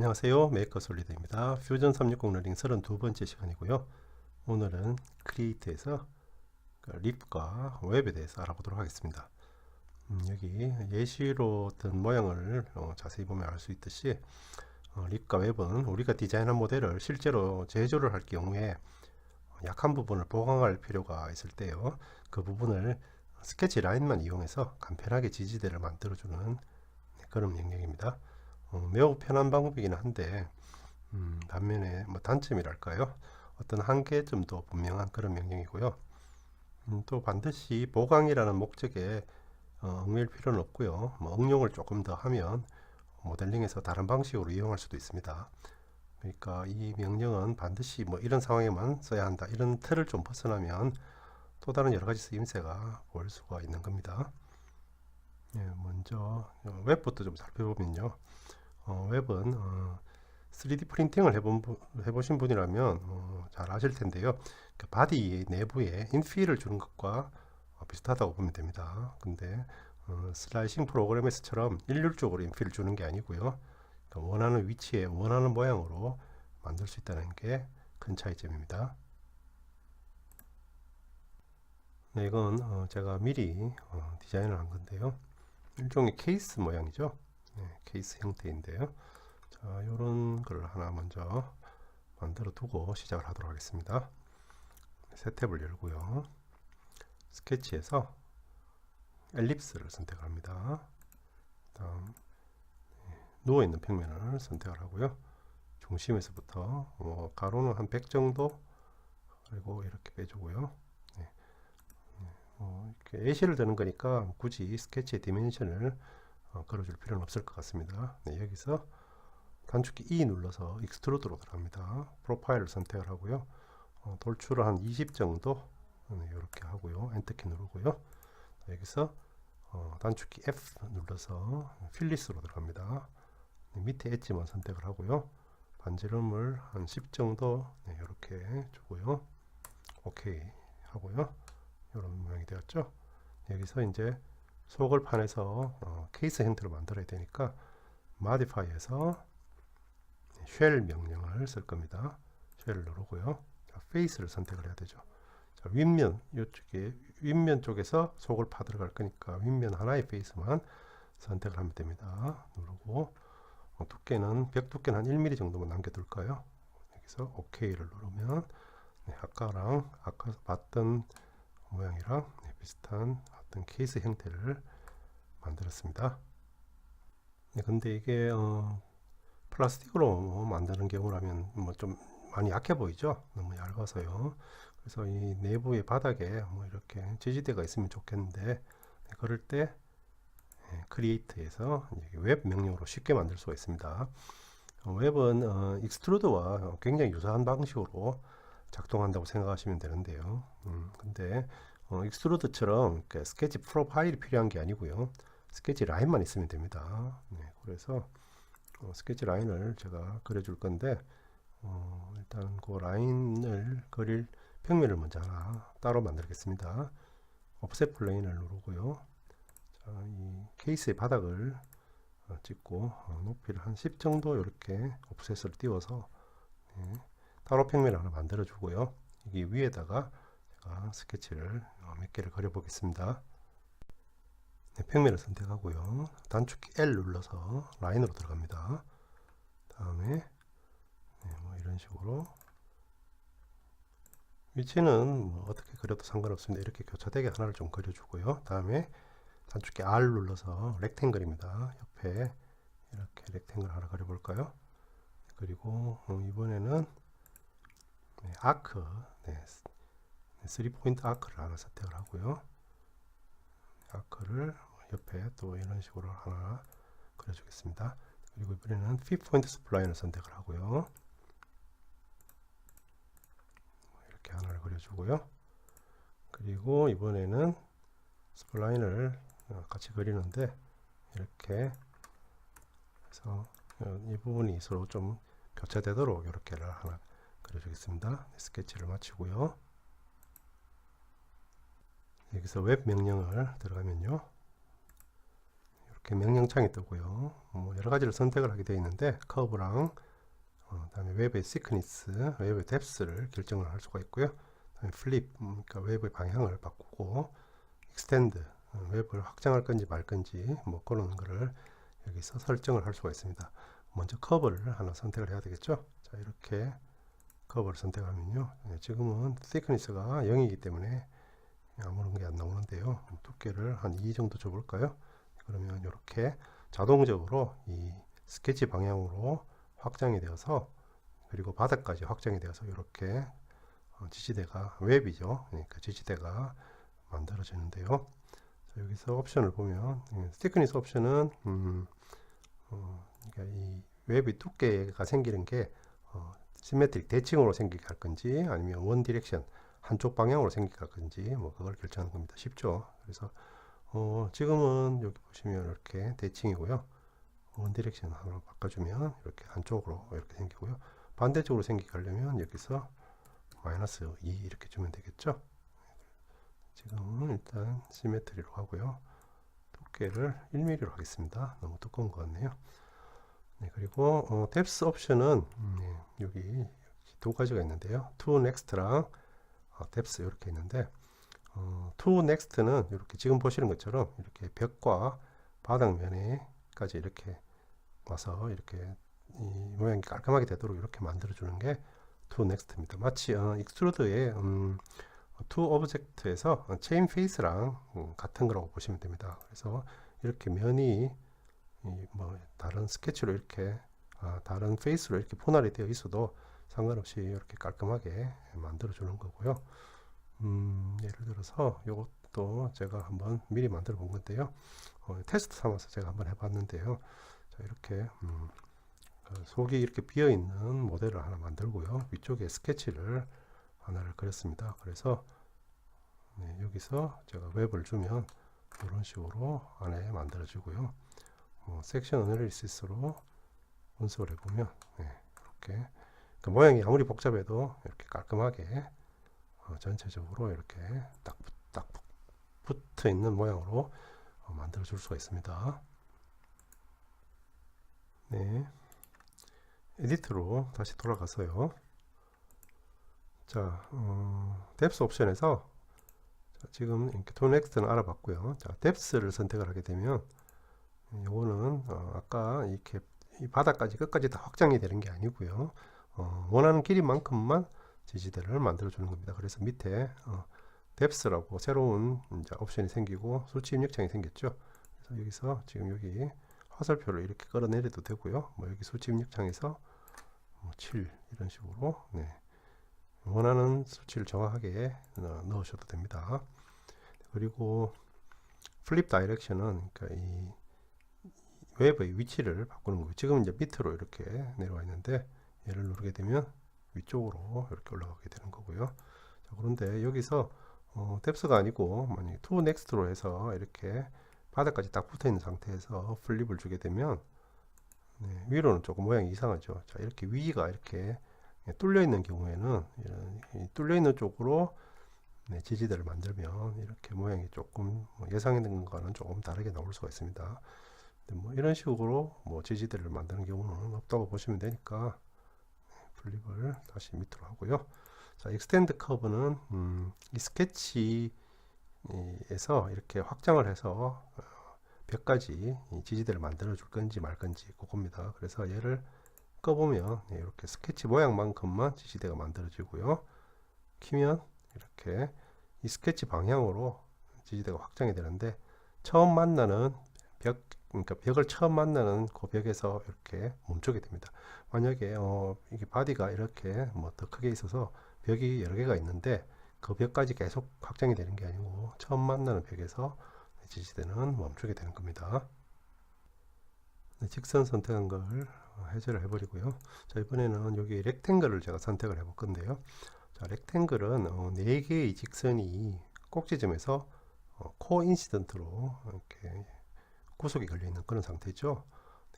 안녕하세요. 메이커 솔리드입니다. 퓨전 360 러닝 32번째 시간이고요. 오늘은 크리에이트에서 립과 웹에 대해서 알아보도록 하겠습니다. 여기 예시로 든 모양을 자세히 보면 알 수 있듯이 립과 웹은 우리가 디자인한 모델을 실제로 제조를 할 경우에 약한 부분을 보강할 필요가 있을 때요. 그 부분을 스케치 라인만 이용해서 간편하게 지지대를 만들어주는 그런 명령입니다. 매우 편한 방법이긴 한데 반면에 단점이랄까요? 어떤 한계점도 분명한 그런 명령이고요. 또 반드시 보강이라는 목적에 얽매일 필요는 없고요. 응용을 조금 더 하면 모델링에서 다른 방식으로 이용할 수도 있습니다. 그러니까 이 명령은 반드시 이런 상황에만 써야 한다, 이런 틀을 좀 벗어나면 또 다른 여러 가지 쓰임새가 보일 수가 있는 겁니다. 먼저 웹부터 좀 살펴보면요. 웹은 3D 프린팅을 해보신 분이라면 잘 아실 텐데요. 그 바디 내부에 인필을 주는 것과 비슷하다고 보면 됩니다. 근데 슬라이싱 프로그램에서처럼 일률적으로 인필을 주는 게 아니고요. 그러니까 원하는 위치에 원하는 모양으로 만들 수 있다는 게 큰 차이점입니다. 네, 이건 제가 미리 디자인을 한 건데요. 일종의 케이스 모양이죠. 네, 케이스 형태인데요. 자, 이런 걸 하나 먼저 만들어 두고 시작을 하도록 하겠습니다. 새 탭을 열고요. 스케치에서 엘립스를 선택을 합니다. 다음 누워있는 평면을 선택을 하고요. 중심에서부터 가로는 한 100 정도, 그리고 이렇게 빼주고요. 네. 이렇게 예시를 드는 거니까 굳이 스케치의 디멘션을 걸어줄 필요는 없을 것 같습니다. 네, 여기서 단축키 E 눌러서 익스트루드로 들어갑니다. 프로파일을 선택을 하고요. 돌출을 한 20 정도 이렇게 하고요. 엔터키 누르고요. 여기서 단축키 F 눌러서 필리스로 들어갑니다. 밑에 엣지만 선택을 하고요. 반지름을 한 10 정도 이렇게 주고요. 오케이 하고요. 이런 모양이 되었죠. 여기서 이제 속을판에서 케이스 형태로 만들어야 되니까 modify에서 쉘 명령을 쓸 겁니다. 쉘을 누르고요. 자, 페이스를 선택을 해야 되죠. 자, 윗면 이쪽에 윗면 쪽에서 속을 파 들어갈 거니까 윗면 하나의 페이스만 선택을 하면 됩니다. 누르고 두께는 벽 두께는 한 1mm 정도만 남겨둘까요? 여기서 OK를 누르면 아까 봤던 모양이랑 비슷한 어떤 케이스 형태를 만들었습니다. 근데 이게 플라스틱으로 만드는 경우라면 좀 많이 약해 보이죠? 너무 얇아서요. 그래서 이 내부의 바닥에 이렇게 지지대가 있으면 좋겠는데, 그럴 때 크리에이트에서 웹 명령으로 쉽게 만들 수가 있습니다. 웹은 익스트루드와 굉장히 유사한 방식으로 작동한다고 생각하시면 되는데요. 근데 익스트루드처럼 스케치 프로파일이 필요한 게 아니고요. 스케치 라인만 있으면 됩니다. 그래서 스케치 라인을 제가 그려줄 건데, 일단 그 라인을 그릴 평면을 먼저 하나 따로 만들겠습니다. 옵셋 플레인을 누르고요. 자, 이 케이스의 바닥을 찍고 높이를 한 10 정도 이렇게 옵셋을 띄워서 따로 평면을 하나 만들어 주고요. 여기 위에다가 제가 스케치를 몇 개를 그려 보겠습니다. 평면을 선택하고요. 단축키 L 눌러서 라인으로 들어갑니다. 다음에 이런 식으로 위치는 어떻게 그려도 상관없습니다. 이렇게 교차되게 하나를 좀 그려주고요. 다음에 단축키 R 눌러서 렉탱글입니다. 옆에 이렇게 렉탱글 하나 그려볼까요? 그리고 이번에는 아크, 3포인트 아크를 하나 선택을 하고요. 아크를 옆에 또 이런 식으로 하나 그려주겠습니다. 그리고 이번에는 P-포인트 스플라인을 선택을 하고요. 이렇게 하나를 그려주고요. 그리고 이번에는 스플라인을 같이 그리는데, 이렇게 해서 이 부분이 서로 좀 교차되도록 이렇게를 하나 그려주겠습니다. 스케치를 마치고요. 여기서 웹 명령을 들어가면요, 이렇게 명령창이 뜨고요. 여러 가지를 선택을 하게 되어 있는데 커브랑 다음에 웹의 시크니스, 웹의 뎁스를 결정을 할 수가 있고요. 다음에 플립, 그러니까 웹의 방향을 바꾸고 익스텐드, 웹을 확장할 건지 말 건지 뭐 그런 거를 여기서 설정을 할 수가 있습니다. 먼저 커브를 하나 선택을 해야 되겠죠. 자, 이렇게 커브를 선택하면요. 지금은 thickness가 0이기 때문에 아무런 게 안 나오는데요. 두께를 한 2 정도 줘볼까요? 그러면 이렇게 자동적으로 이 스케치 방향으로 확장이 되어서 그리고 바닥까지 확장이 되어서 이렇게 지지대가 웹이죠. 그러니까 지지대가 만들어지는데요. 자, 여기서 옵션을 보면 thickness 옵션은 그러니까 이 웹의 두께가 생기는 게 시메트릭 대칭으로 생기게 할 건지 아니면 원 디렉션 한쪽 방향으로 생기게 할 건지 뭐 그걸 결정하는 겁니다. 쉽죠. 그래서 지금은 여기 보시면 이렇게 대칭이고요. 원 디렉션 하나 바꿔주면 이렇게 한쪽으로 이렇게 생기고요. 반대쪽으로 생기게 하려면 여기서 마이너스 2 이렇게 주면 되겠죠. 지금은 일단 시메트리로 하고요. 두께를 1mm로 하겠습니다. 너무 두꺼운 것 같네요. 네, 그리고 뎁스 옵션은 여기 두 가지가 있는데요. to next랑 뎁스 이렇게 있는데 to next는 이렇게 지금 보시는 것처럼 이렇게 벽과 바닥면에까지 이렇게 와서 이렇게 이 모양이 깔끔하게 되도록 이렇게 만들어 주는 게 to next입니다. 마치 익스트루드의 to object에서 체인 페이스랑 같은 거라고 보시면 됩니다. 그래서 이렇게 면이 뭐 다른 스케치로 이렇게 다른 페이스로 이렇게 분할이 되어 있어도 상관없이 이렇게 깔끔하게 만들어 주는 거고요. 예를 들어서 이것도 제가 한번 미리 만들어 본 건데요. 테스트 삼아서 제가 한번 해봤는데요. 자, 이렇게 속이 이렇게 비어 있는 모델을 하나 만들고요. 위쪽에 스케치를 하나를 그렸습니다. 그래서 여기서 제가 웹을 주면 이런 식으로 안에 만들어 주고요. 섹션 어널리시스로 분석을 해보면 이렇게 그 모양이 아무리 복잡해도 이렇게 깔끔하게 전체적으로 이렇게 딱 붙어 있는 모양으로 만들어 줄 수가 있습니다. 네, 에디트로 다시 돌아가서요. 자, 뎁스 옵션에서 지금 to next는 알아봤고요. 자, 뎁스를 선택을 하게 되면 요거는 아까 이렇게 이 바닥까지 끝까지 다 확장이 되는 게 아니고요. 원하는 길이만큼만 지지대를 만들어 주는 겁니다. 그래서 밑에 뎁스라고 새로운 이제 옵션이 생기고 수치 입력창이 생겼죠. 그래서 여기서 지금 여기 화살표를 이렇게 끌어내려도 되고요. 뭐 여기 수치 입력창에서 7 이런 식으로 원하는 수치를 정확하게 넣으셔도 됩니다. 그리고 플립 다이렉션은 그러니까 이 웹의 위치를 바꾸는 거고 지금 이제 밑으로 이렇게 내려와 있는데 얘를 누르게 되면 위쪽으로 이렇게 올라가게 되는 거고요. 자, 그런데 여기서 뎁스가 아니고 만약에 to next로 해서 이렇게 바닥까지 딱 붙어 있는 상태에서 플립을 주게 되면 위로는 조금 모양이 이상하죠. 자, 이렇게 위가 이렇게 뚫려 있는 경우에는 뚫려 있는 쪽으로 지지대를 만들면 이렇게 모양이 조금 예상했는 것과는 조금 다르게 나올 수가 있습니다. 뭐 이런 식으로 뭐 지지대를 만드는 경우는 없다고 보시면 되니까 플립을 다시 밑으로 하고요. 자, 익스텐드 커브는 이 스케치에서 이렇게 확장을 해서 벽까지 지지대를 만들어 줄 건지 말 건지 그겁니다. 그래서 얘를 꺼보면 이렇게 스케치 모양만큼만 지지대가 만들어지고요. 키면 이렇게 이 스케치 방향으로 지지대가 확장이 되는데 처음 만나는 벽, 그러니까 벽을 처음 만나는 그 벽에서 이렇게 멈추게 됩니다. 만약에 이게 바디가 이렇게 뭐 더 크게 있어서 벽이 여러 개가 있는데 그 벽까지 계속 확장이 되는 게 아니고 처음 만나는 벽에서 지지대는 멈추게 되는 겁니다. 직선 선택한 걸 해제를 해버리고요. 자, 이번에는 여기 렉탱글을 제가 선택을 해볼 건데요. 자, 렉탱글은 4개의 직선이 꼭지점에서 코인시던트로 이렇게 구속이 걸려 있는 그런 상태죠.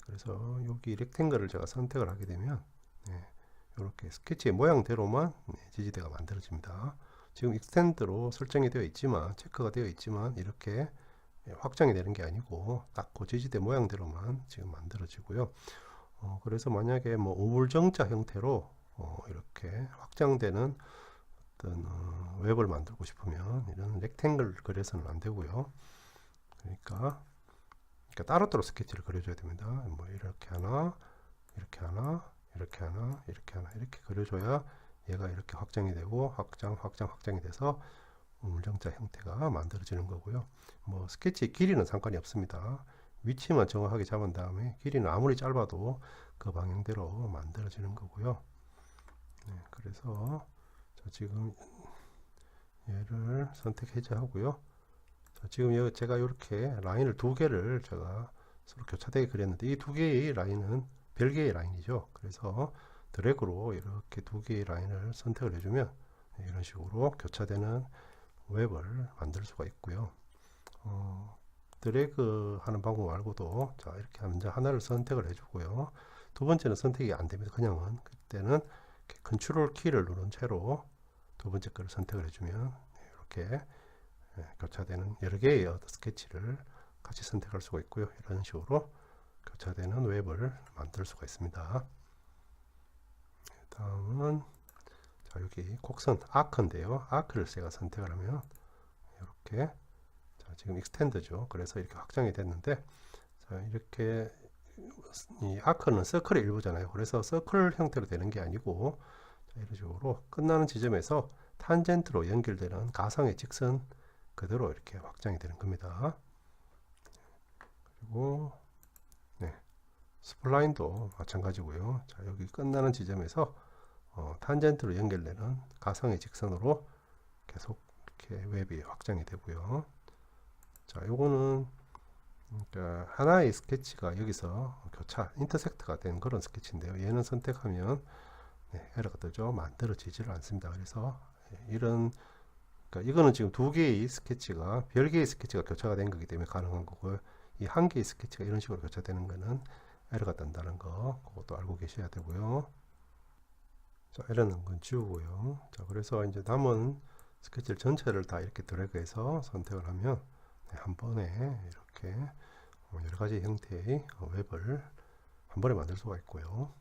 그래서 여기 렉탱글을 제가 선택을 하게 되면 이렇게 스케치의 모양대로만 지지대가 만들어집니다. 지금 익스텐드로 설정이 되어 있지만 체크가 되어 있지만 이렇게 확장이 되는 게 아니고 딱 그 지지대 모양대로만 지금 만들어지고요. 그래서 만약에 뭐 우물정자 형태로 이렇게 확장되는 어떤 웹을 만들고 싶으면 이런 렉탱글 그려서는 안 되고요. 그러니까 따로따로 스케치를 그려줘야 됩니다. 뭐 이렇게 하나, 이렇게 하나, 이렇게 하나, 이렇게 하나, 이렇게 그려줘야 얘가 이렇게 확장이 되고 확장이 돼서 우물정자 형태가 만들어지는 거고요. 뭐 스케치 길이는 상관이 없습니다. 위치만 정확하게 잡은 다음에 길이는 아무리 짧아도 그 방향대로 만들어지는 거고요. 네, 그래서 지금 얘를 선택 해제하고요. 지금 제가 이렇게 라인을 두 개를 제가 서로 교차되게 그렸는데 이 두 개의 라인은 별개의 라인이죠. 그래서 드래그로 이렇게 두 개의 라인을 선택을 해주면 이런 식으로 교차되는 웹을 만들 수가 있고요. 드래그 하는 방법 말고도 자 이렇게 먼저 하나를 선택을 해주고요. 두 번째는 선택이 안 됩니다. 그냥은 그때는 컨트롤 키를 누른 채로 두 번째 거를 선택을 해주면 이렇게 교차되는 여러 개의 스케치를 같이 선택할 수가 있고요. 이런 식으로 교차되는 웹을 만들 수가 있습니다. 다음은 자 여기 곡선 아크인데요. 아크를 제가 선택을 하면 이렇게 자 지금 익스텐드죠. 그래서 이렇게 확장이 됐는데 자 이렇게 이 아크는 서클의 일부잖아요. 그래서 서클 형태로 되는 게 아니고 자, 이런 식으로 끝나는 지점에서 탄젠트로 연결되는 가상의 직선 그대로 이렇게 확장이 되는 겁니다. 그리고 네, 스플라인도 마찬가지고요. 자, 여기 끝나는 지점에서 탄젠트로 연결되는 가상의 직선으로 계속 이렇게 웹이 확장이 되고요. 자, 요거는 그러니까 하나의 스케치가 여기서 교차, 인터섹트가 된 그런 스케치인데요. 얘는 선택하면 네, 에러가 뜨죠. 만들어지지를 않습니다. 그래서 이런 그러니까 이거는 지금 두 개의 스케치가 별개의 스케치가 교차가 된 거기 때문에 가능한 거고요. 이 한 개의 스케치가 이런 식으로 교차되는 거는 에러가 뜬다는 거 그것도 알고 계셔야 되고요. 자, 에러는 건 지우고요. 자, 그래서 이제 남은 스케치를 전체를 다 이렇게 드래그해서 선택을 하면 네, 한 번에 이렇게 여러 가지 형태의 웹을 한 번에 만들 수가 있고요.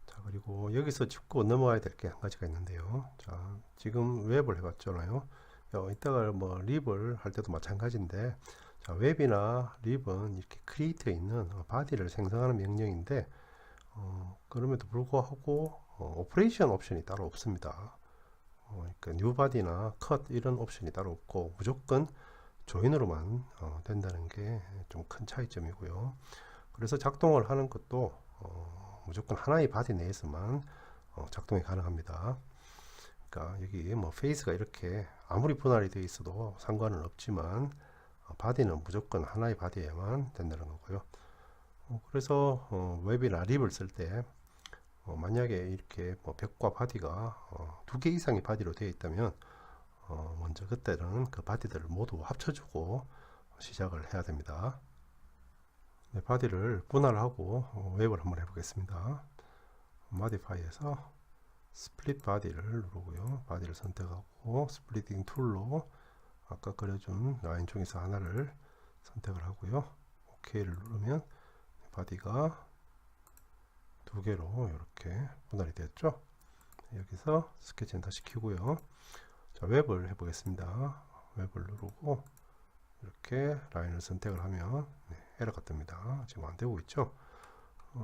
자, 그리고 여기서 짚고 넘어가야 될 게 한 가지가 있는데요. 자, 지금 웹을 해봤잖아요. 이따가 뭐 립을 할 때도 마찬가지인데, 자, 웹이나 립은 이렇게 크리에이트에 있는 바디를 생성하는 명령인데, 그럼에도 불구하고 오퍼레이션 옵션이 따로 없습니다. 그러니까 뉴 바디나 컷 이런 옵션이 따로 없고 무조건 조인으로만 된다는 게 좀 큰 차이점이고요. 그래서 작동을 하는 것도 무조건 하나의 바디 내에서만 작동이 가능합니다. 그러니까 여기 뭐 페이스가 이렇게 아무리 분할이 되어 있어도 상관은 없지만 바디는 무조건 하나의 바디에만 된다는 거고요. 그래서 웹이나 립을 쓸 때 만약에 이렇게 뭐 벽과 바디가 두 개 이상의 바디로 되어 있다면 먼저 그때는 그 바디들을 모두 합쳐주고 시작을 해야 됩니다. 네, 바디를 분할하고 웹을 한번 해보겠습니다. 모디파이에서 스플릿 바디를 누르고요. 바디를 선택하고 스플리팅 툴로 아까 그려준 라인 중에서 하나를 선택을 하고요. OK를 누르면 바디가 두 개로 이렇게 분할이 되었죠. 여기서 스케치는 다시 키고요. 자, 웹을 해보겠습니다. 웹을 누르고 이렇게 라인을 선택을 하면 네, 에러가 뜹니다. 지금 안 되고 있죠.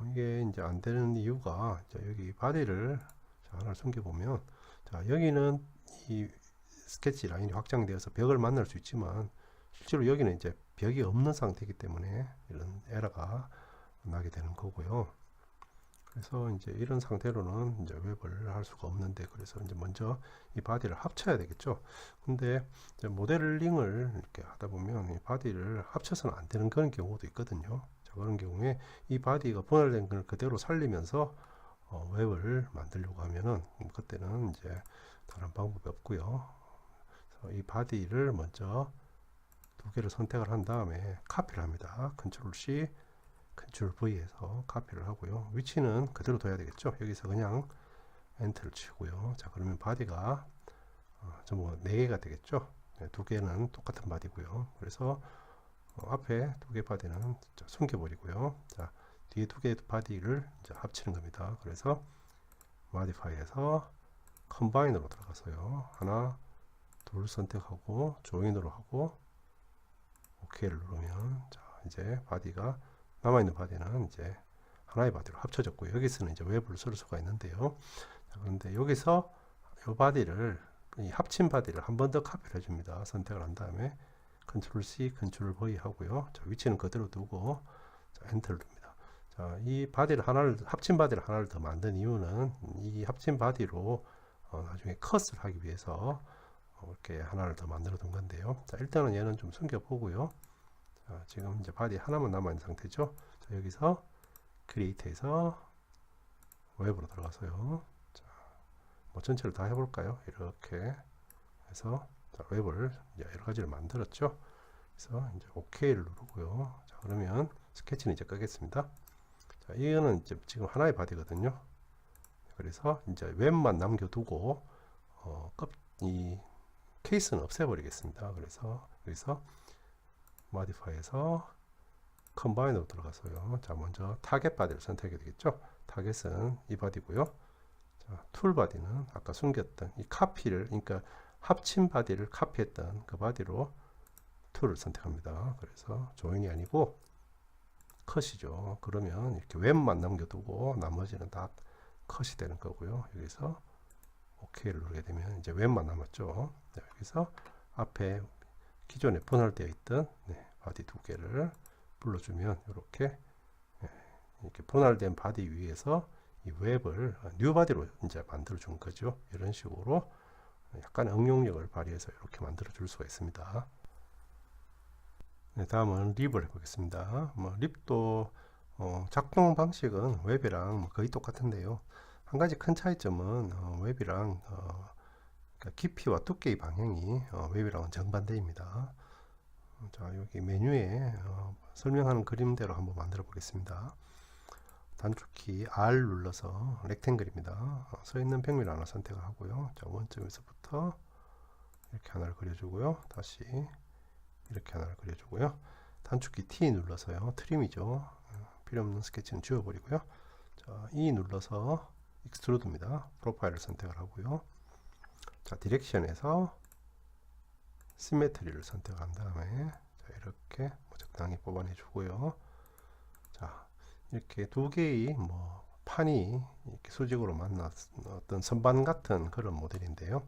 이게 이제 안 되는 이유가 자, 여기 바디를 자, 하나 숨겨 보면 자, 여기는 이 스케치 라인이 확장되어서 벽을 만날 수 있지만 실제로 여기는 이제 벽이 없는 상태이기 때문에 이런 에러가 나게 되는 거고요. 그래서 이제 이런 상태로는 이제 웹을 할 수가 없는데 그래서 이제 먼저 이 바디를 합쳐야 되겠죠. 근데 이제 모델링을 이렇게 하다 보면 이 바디를 합쳐서는 안 되는 그런 경우도 있거든요. 자, 그런 경우에 이 바디가 분할된 걸 그대로 살리면서 웹을 만들려고 하면은 그때는 이제 다른 방법이 없고요. 그래서 이 바디를 먼저 두 개를 선택을 한 다음에 카피를 합니다. 컨트롤 C 컨트롤 V에서 카피를 하고요. 위치는 그대로 둬야 되겠죠. 여기서 그냥 엔터를 치고요. 자, 그러면 바디가 전부 4개가 되겠죠. 네, 두 개는 똑같은 바디고요. 그래서 앞에 두 개 바디는 숨겨버리고요. 자, 뒤에 두 개 바디를 이제 합치는 겁니다. 그래서 modify에서 combine으로 들어가서요. 하나, 둘 선택하고 조인으로 하고 OK를 누르면 자, 이제 바디가 남아있는 바디는 이제 하나의 바디로 합쳐졌고요. 여기서는 이제 웹을 쓸 수가 있는데요. 자, 그런데 여기서 이 바디를 이 합친 바디를 한 번 더 카피를 해줍니다. 선택을 한 다음에 컨트롤 C, 컨트롤 V 하고요. 자, 위치는 그대로 두고 자, 엔터를 둡니다. 자, 이 바디를 하나를 합친 바디를 하나를 더 만든 이유는 이 합친 바디로 나중에 컷을 하기 위해서 이렇게 하나를 더 만들어 둔 건데요. 자, 일단은 얘는 좀 숨겨 보고요. 자, 지금 이제 바디 하나만 남아 있는 상태죠. 자, 여기서 크리에이트에서 웹으로 들어가서요. 자, 뭐 전체를 다 해볼까요? 이렇게 해서 자, 웹을 이제 여러 가지를 만들었죠. 그래서 이제 OK를 누르고요. 자, 그러면 스케치는 이제 끄겠습니다. 자, 이거는 이제 지금 하나의 바디거든요. 그래서 이제 웹만 남겨두고 이 케이스는 없애버리겠습니다. 그래서 여기서 modify에서 combine으로 들어가서요. 자, 먼저 타겟 바디를 선택해야 되겠죠. 타겟은 이 바디고요. 자, 툴 바디는 아까 숨겼던 이 카피를, 그러니까 합친 바디를 카피했던 그 바디로 툴을 선택합니다. 그래서 조인이 아니고 컷이죠. 그러면 이렇게 웹만 남겨두고 나머지는 다 컷이 되는 거고요. 여기서 OK를 누르게 되면 이제 웹만 남았죠. 네, 여기서 앞에 기존에 분할되어 있던 바디 두 개를 불러주면 이렇게 분할된 바디 위에서 이 웹을 뉴 바디로 이제 만들어 준 거죠. 이런 식으로 약간 응용력을 발휘해서 이렇게 만들어 줄 수가 있습니다. 네, 다음은 립을 해보겠습니다. 립도 작동 방식은 웹이랑 거의 똑같은데요. 한 가지 큰 차이점은 웹이랑 그러니까 깊이와 두께의 방향이 웹이랑은 정반대입니다. 자, 여기 메뉴에 설명하는 그림대로 한번 만들어 보겠습니다. 단축키 R 눌러서 렉탱글입니다. 서 있는 평면 하나 선택을 하고요. 자, 원점에서부터 이렇게 하나를 그려주고요. 다시 이렇게 하나를 그려주고요. 단축키 T 눌러서요. 트림이죠. 필요 없는 스케치는 지워버리고요. 자, E 눌러서 익스트루드입니다. 프로파일을 선택을 하고요. 자, 디렉션에서 시메트리를 선택한 다음에 자, 이렇게 적당히 뽑아내 주고요. 자, 이렇게 두 개의 판이 이렇게 수직으로 만났 어떤 선반 같은 그런 모델인데요.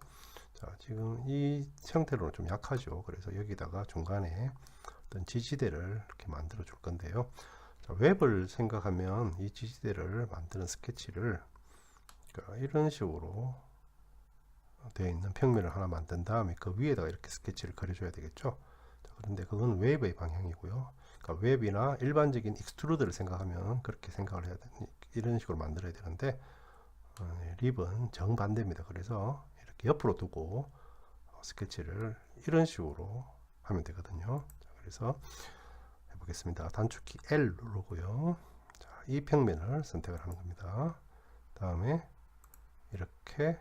자, 지금 이 형태로는 좀 약하죠. 그래서 여기다가 중간에 어떤 지지대를 이렇게 만들어 줄 건데요. 자, 웹을 생각하면 이 지지대를 만드는 스케치를 그러니까 이런 식으로 되어 있는 평면을 하나 만든 다음에 그 위에다가 이렇게 스케치를 그려줘야 되겠죠. 자, 그런데 그건 웹의 방향이고요. 그러니까 웹이나 일반적인 익스트루드를 생각하면 그렇게 생각을 해야 돼. 이런 식으로 만들어야 되는데 립은 정반대입니다. 그래서 이렇게 옆으로 두고 스케치를 이런 식으로 하면 되거든요. 자, 그래서 해보겠습니다. 단축키 L 누르고요. 자, 이 평면을 선택을 하는 겁니다. 다음에 이렇게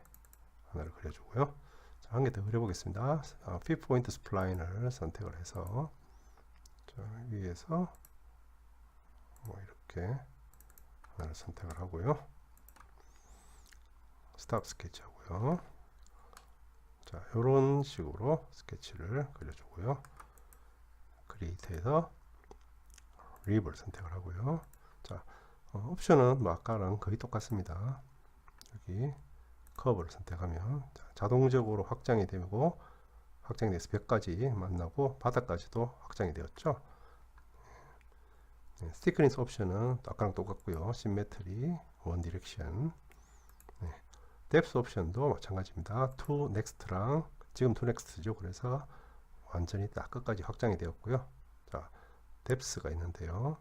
하나를 그려주고요. 한 개 더 그려보겠습니다. Fifth Point Spline을 선택을 해서 자, 위에서 이렇게 하나를 선택을 하고요. 스탑 스케치 하고요. 자, 이런 식으로 스케치를 그려주고요. 크리에이트에서 립을 선택을 하고요. 자, 옵션은 아까랑 거의 똑같습니다. 여기 커브를 선택하면 자동적으로 확장이 되고 확장이 돼서 벽까지 만나고 바닥까지도 확장이 되었죠. 스티크니스 옵션은 아까랑 똑같고요. 시메트리, 원 디렉션. 뎁스 옵션도 마찬가지입니다. to next랑 지금 to next죠. 그래서 완전히 딱 끝까지 확장이 되었고요. 자, 뎁스가 있는데요.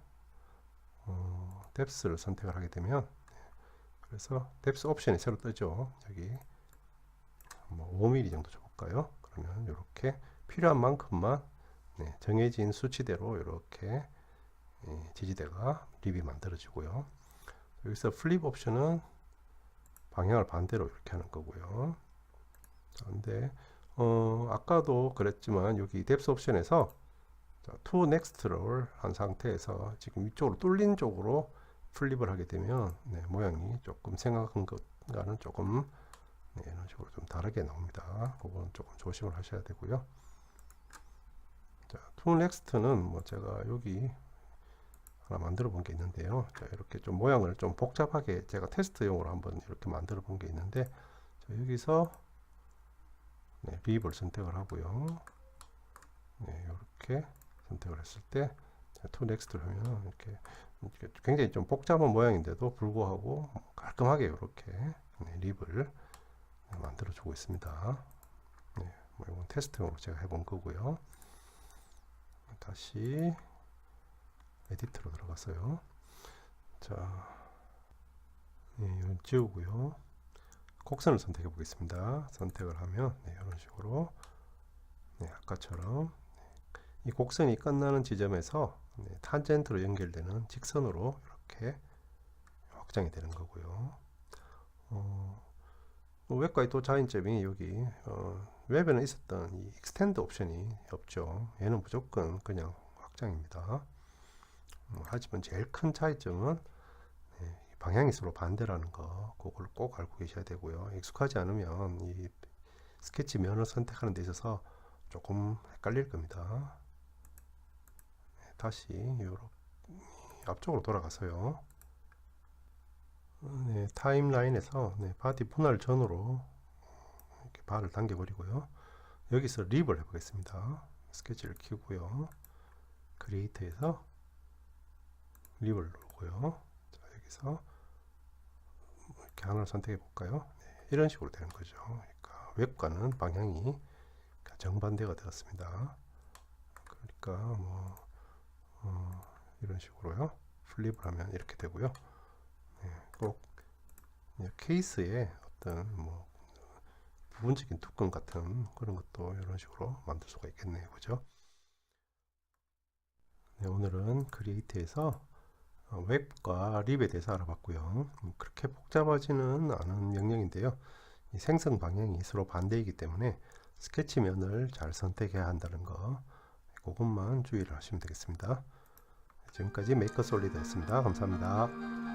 뎁스를 선택을 하게 되면 그래서 뎁스 옵션이 새로 뜨죠. 여기 5mm 정도 줘볼까요? 그러면 이렇게 필요한 만큼만 정해진 수치대로 이렇게 지지대가 립이 만들어지고요. 여기서 플립 옵션은 방향을 반대로 이렇게 하는 거고요. 그런데 아까도 그랬지만 여기 뎁스 옵션에서 자, to next를 한 상태에서 지금 위쪽으로 뚫린 쪽으로 플립을 하게 되면 네, 모양이 조금 생각한 것과는 조금 네, 이런 식으로 좀 다르게 나옵니다. 그거는 조금 조심을 하셔야 되고요. 자, to next는 뭐 제가 여기 하나 만들어 본 게 있는데요. 자, 이렇게 좀 모양을 좀 복잡하게 제가 테스트용으로 한번 이렇게 만들어 본 게 있는데, 자, 여기서 네, 립을 선택을 하고요. 네, 이렇게 선택을 했을 때 to next를 하면 이렇게 굉장히 좀 복잡한 모양인데도 불구하고 깔끔하게 이렇게 네, 립을 만들어 주고 있습니다. 네, 뭐 이건 테스트용으로 제가 해본 거고요. 다시 에디트로 들어가서요. 자, 네, 이건 지우고요. 곡선을 선택해 보겠습니다. 선택을 하면 네, 이런 식으로 네, 아까처럼 이 곡선이 끝나는 지점에서 네, 탄젠트로 연결되는 직선으로 이렇게 확장이 되는 거고요. 웹과의 또 차이점이 여기 웹에는 있었던 이 익스텐드 옵션이 없죠. 얘는 무조건 그냥 확장입니다. 하지만 제일 큰 차이점은 네, 방향이 서로 반대라는 거, 그걸 꼭 알고 계셔야 되고요. 익숙하지 않으면 이 스케치 면을 선택하는 데 있어서 조금 헷갈릴 겁니다. 네, 다시 이렇게 앞쪽으로 돌아가서요. 네, 타임라인에서 네, 바디 분할 전으로 이렇게 바를 당겨버리고요. 여기서 립을 해보겠습니다. 스케치를 키우고요. 크리에이트에서 립을 누르고요. 자, 여기서 이렇게 하나를 선택해 볼까요? 네, 이런 식으로 되는 거죠. 그러니까 웹과는 방향이 정반대가 되었습니다. 그러니까 뭐 이런 식으로요. 플립을 하면 이렇게 되고요. 네, 꼭 케이스에 어떤 뭐 부분적인 특권 같은 그런 것도 이런 식으로 만들 수가 있겠네요. 그죠? 네, 오늘은 크리에이트에서 웹과 립에 대해서 알아봤고요. 그렇게 복잡하지는 않은 명령인데요. 이 생성 방향이 서로 반대이기 때문에 스케치면을 잘 선택해야 한다는 거, 그것만 주의를 하시면 되겠습니다. 지금까지 메이커 솔리드였습니다. 감사합니다.